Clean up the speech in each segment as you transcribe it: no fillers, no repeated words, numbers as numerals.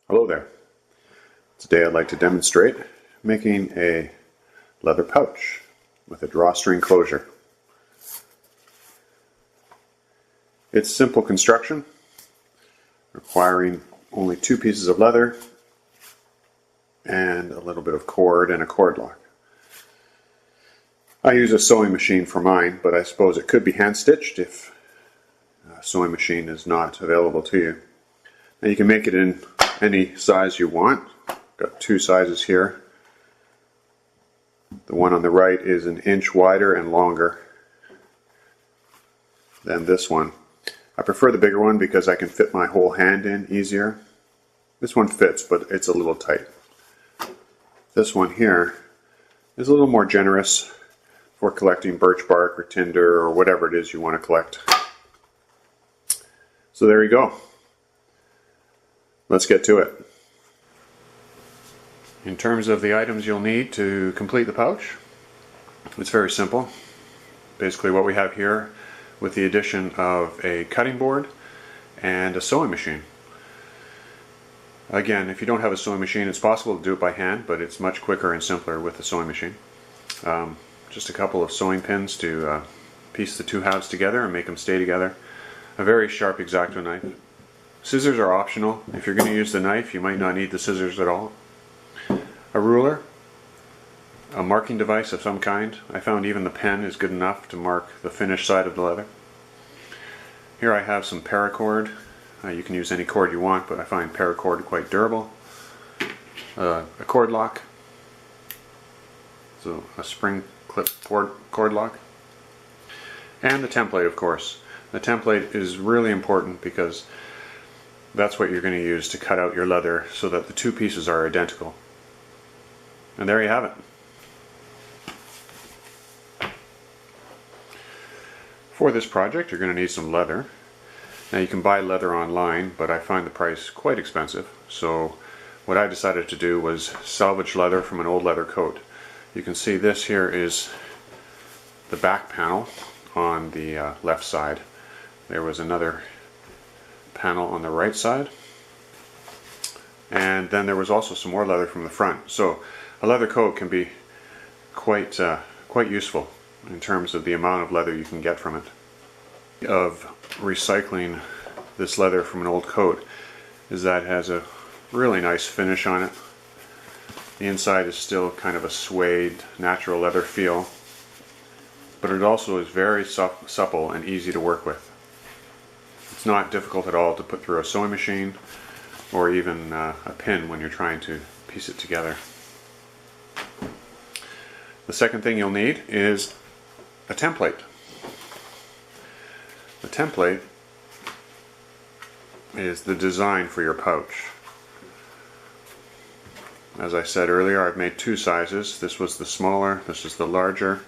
Hello there. Today I'd like to demonstrate making a leather pouch with a drawstring closure. It's simple construction, requiring only two pieces of leather and a little bit of cord and a cord lock. I use a sewing machine for mine, but I suppose it could be hand stitched if a sewing machine is not available to you. Now you can make it in any size you want. Got two sizes here. The one on the right is an inch wider and longer than this one. I prefer the bigger one because I can fit my whole hand in easier. This one fits, but it's a little tight. This one here is a little more generous for collecting birch bark or tinder or whatever it is you want to collect. So there you go. Let's get to it. In terms of the items you'll need to complete the pouch, it's very simple. Basically what we have here, with the addition of a cutting board and a sewing machine. Again, if you don't have a sewing machine, it's possible to do it by hand, but it's much quicker and simpler with a sewing machine. Just a couple of sewing pins to piece the two halves together and make them stay together. A very sharp X-Acto knife. Scissors are optional. If you're going to use the knife, you might not need the scissors at all. A ruler, a marking device of some kind. I found even the pen is good enough to mark the finished side of the leather. Here I have some paracord. You can use any cord you want, but I find paracord quite durable. A cord lock, so a spring clip cord lock. And the template, of course. The template is really important because that's what you're going to use to cut out your leather so that the two pieces are identical. And there you have it. For this project you're going to need some leather. Now you can buy leather online, but I find the price quite expensive. So what I decided to do was salvage leather from an old leather coat. You can see this here is the back panel on the left side. There was another panel on the right side, and then there was also some more leather from the front. So a leather coat can be quite useful in terms of the amount of leather you can get from it. Of recycling this leather from an old coat is that it has a really nice finish on it. The inside is still kind of a suede, natural leather feel, but it also is very supple and easy to work with. It's not difficult at all to put through a sewing machine or even a pin when you're trying to piece it together. The second thing you'll need is a template. The template is the design for your pouch. As I said earlier, I've made two sizes. This was the smaller, this is the larger,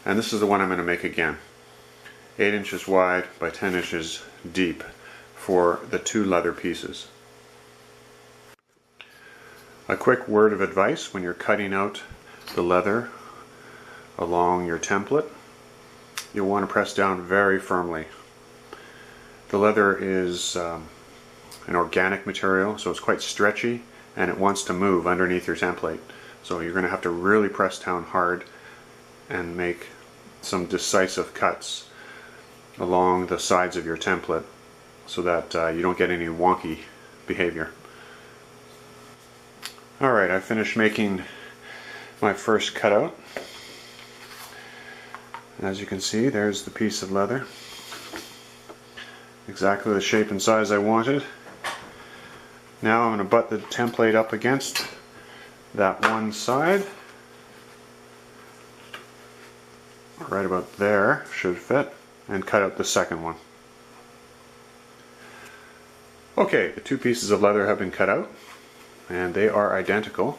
and this is the one I'm going to make again. 8 inches wide by 10 inches deep for the two leather pieces. A quick word of advice when you're cutting out the leather along your template, you'll want to press down very firmly. The leather is an organic material, so it's quite stretchy and it wants to move underneath your template. So you're going to have to really press down hard and make some decisive cuts along the sides of your template so that you don't get any wonky behavior. Alright, I finished making my first cutout. As you can see, there's the piece of leather. Exactly the shape and size I wanted. Now I'm going to butt the template up against that one side. Right about there should fit, and cut out the second one. Okay, the two pieces of leather have been cut out and they are identical.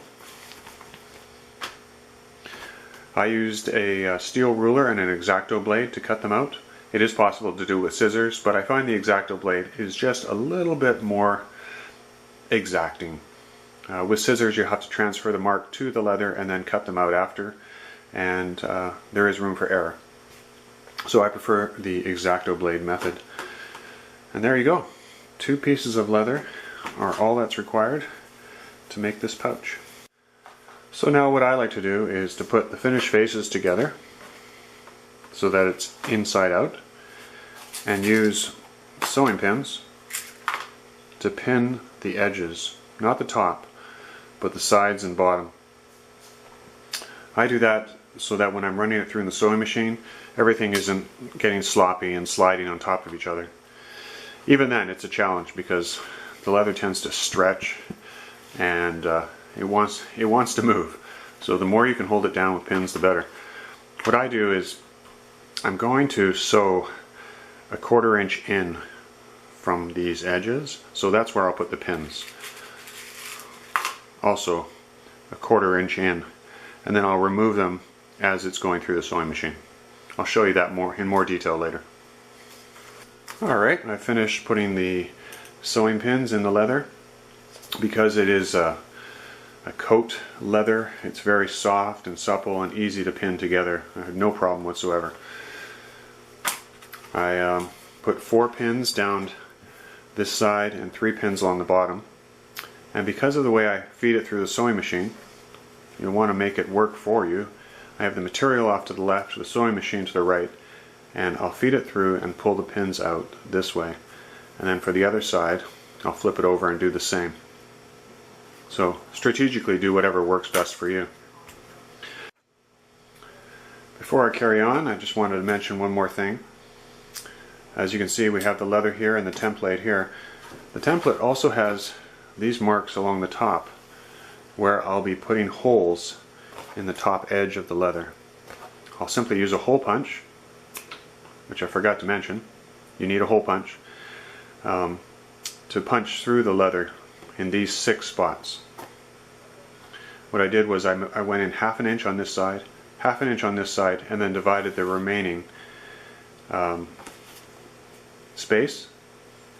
I used a steel ruler and an X-Acto blade to cut them out. It is possible to do with scissors, but I find the X-Acto blade is just a little bit more exacting. With scissors you have to transfer the mark to the leather and then cut them out after, and there is room for error. So I prefer the X-Acto blade method. And there you go. Two pieces of leather are all that's required to make this pouch. So now what I like to do is to put the finished faces together so that it's inside out, and use sewing pins to pin the edges, not the top, but the sides and bottom. I do that so that when I'm running it through in the sewing machine, everything isn't getting sloppy and sliding on top of each other. Even then, it's a challenge because the leather tends to stretch and it wants to move. So the more you can hold it down with pins, the better. What I do is I'm going to sew a 1/4 inch in from these edges, so that's where I'll put the pins. Also a 1/4 inch in, and then I'll remove them as it's going through the sewing machine. I'll show you that in more detail later. Alright, I finished putting the sewing pins in the leather. Because it is a coat leather, it's very soft and supple and easy to pin together. I have no problem whatsoever. I put 4 pins down this side and 3 pins along the bottom. And because of the way I feed it through the sewing machine, you want to make it work for you. I have the material off to the left, the sewing machine to the right, and I'll feed it through and pull the pins out this way. And then for the other side, I'll flip it over and do the same. So strategically do whatever works best for you. Before I carry on, I just wanted to mention one more thing. As you can see, we have the leather here and the template here. The template also has these marks along the top where I'll be putting holes in the top edge of the leather. I'll simply use a hole punch, which I forgot to mention. You need a hole punch to punch through the leather in these 6 spots. What I did was I went in 1/2 inch on this side, 1/2 inch on this side, and then divided the remaining space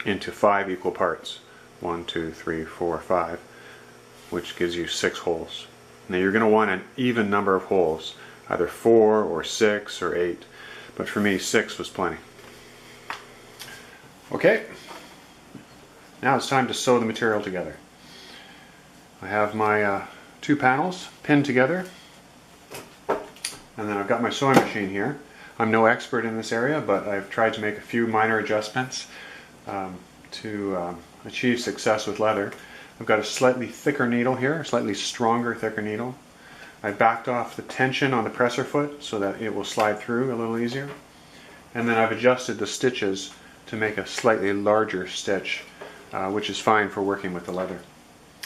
into 5 equal parts. 1, 2, 3, 4, 5, which gives you 6 holes. Now you're going to want an even number of holes, either 4 or 6 or 8, but for me 6 was plenty. Okay, now it's time to sew the material together. I have my 2 panels pinned together, and then I've got my sewing machine here. I'm no expert in this area, but I've tried to make a few minor adjustments to achieve success with leather. I've got a slightly thicker needle here, a slightly stronger, thicker needle. I backed off the tension on the presser foot so that it will slide through a little easier. And then I've adjusted the stitches to make a slightly larger stitch, which is fine for working with the leather.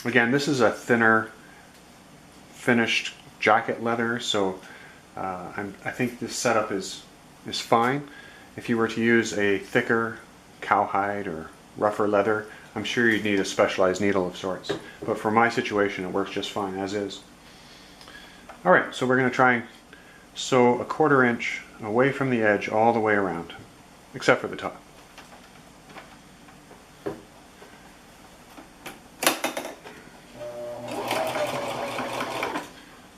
Again, this is a thinner finished jacket leather, so I think this setup is fine. If you were to use a thicker cowhide or rougher leather, I'm sure you'd need a specialized needle of sorts. But for my situation, it works just fine as is. Alright, so we're going to try and sew a 1/4 inch away from the edge all the way around, except for the top.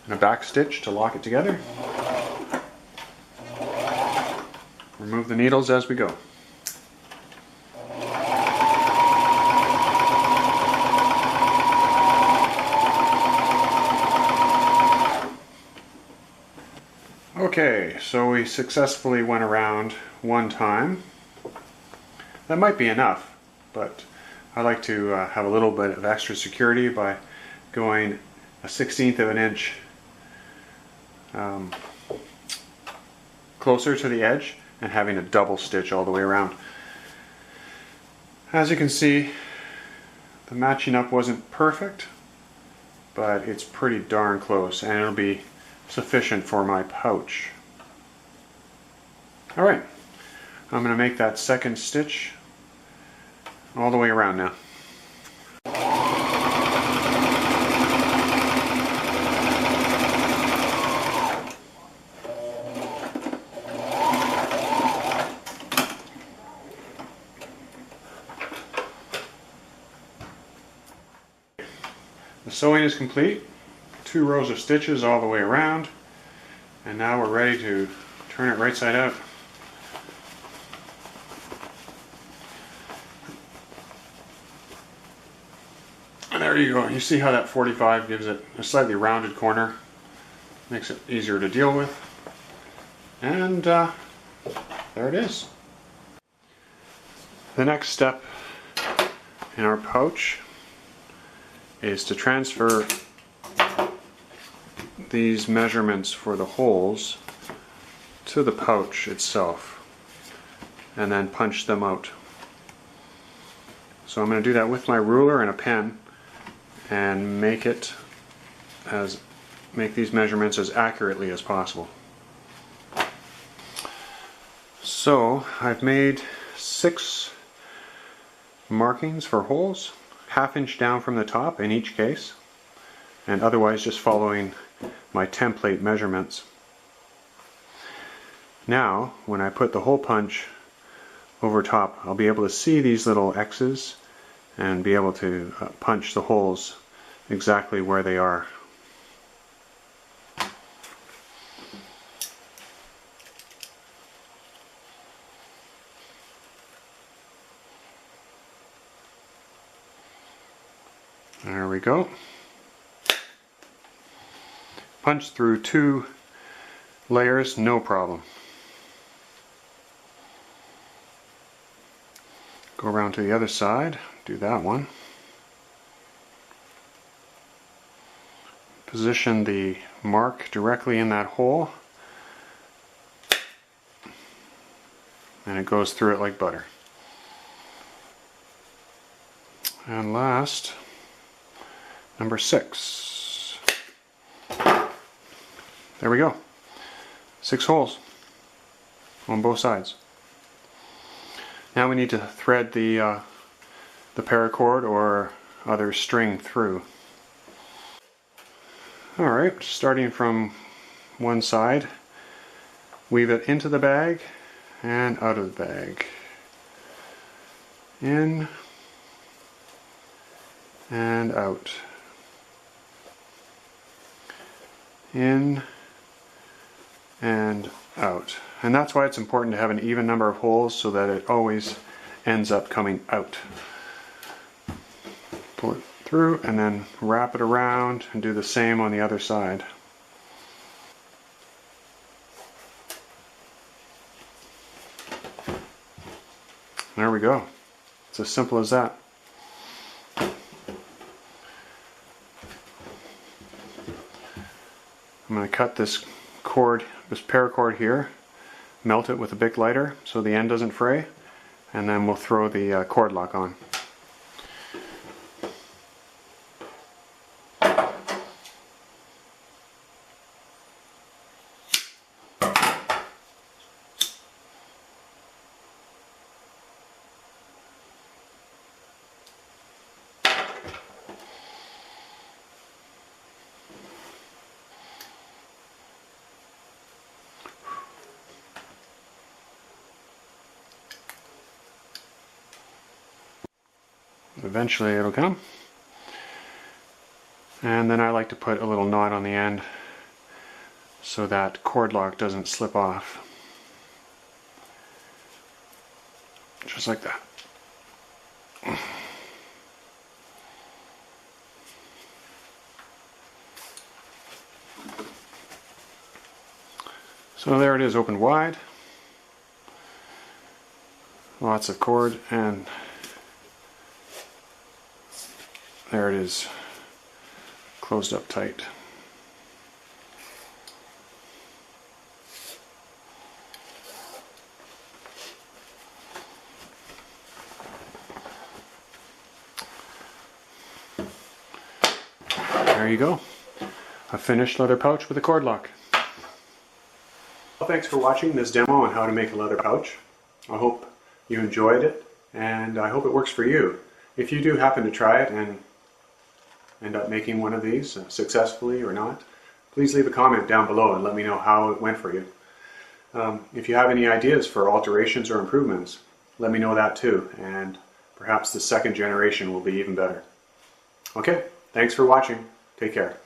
And a back stitch to lock it together. Remove the needles as we go. Okay, so we successfully went around 1 time. That might be enough, but I like to have a little bit of extra security by going a 1/16 of an inch closer to the edge and having a double stitch all the way around. As you can see, the matching up wasn't perfect, but it's pretty darn close, and it'll be sufficient for my pouch. Alright, I'm going to make that 2nd stitch all the way around now. The sewing is complete. 2 rows of stitches all the way around, and now we're ready to turn it right side out. There you go. You see how that 45 gives it a slightly rounded corner. Makes it easier to deal with. And there it is. The next step in our pouch is to transfer these measurements for the holes to the pouch itself and then punch them out. So I'm going to do that with my ruler and a pen and make these measurements as accurately as possible. So I've made 6 markings for holes, 1/2 inch down from the top in each case, and otherwise just following my template measurements. Now when I put the hole punch over top, I'll be able to see these little X's and be able to punch the holes exactly where they are. There we go. Punch through 2 layers, no problem. Go around to the other side, do that one. Position the mark directly in that hole, and it goes through it like butter. And last, number 6. There we go. 6 holes on both sides. Now we need to thread the paracord or other string through. Alright, starting from one side, weave it into the bag and out of the bag. In and out. In and out. And that's why it's important to have an even number of holes so that it always ends up coming out. Pull it through and then wrap it around and do the same on the other side. There we go. It's as simple as that. I'm going to cut this cord, this paracord here, melt it with a Bic lighter so the end doesn't fray, and then we'll throw the cord lock on. Eventually it'll come, and then I like to put a little knot on the end so that cord lock doesn't slip off, just like that. So there it is, opened wide, lots of cord, and there it is, closed up tight. There you go, a finished leather pouch with a cord lock. Well, thanks for watching this demo on how to make a leather pouch. I hope you enjoyed it, and I hope it works for you. If you do happen to try it and end up making one of these successfully or not, please leave a comment down below and let me know how it went for you. If you have any ideas for alterations or improvements, let me know that too, and perhaps the second generation will be even better. Okay, thanks for watching. Take care.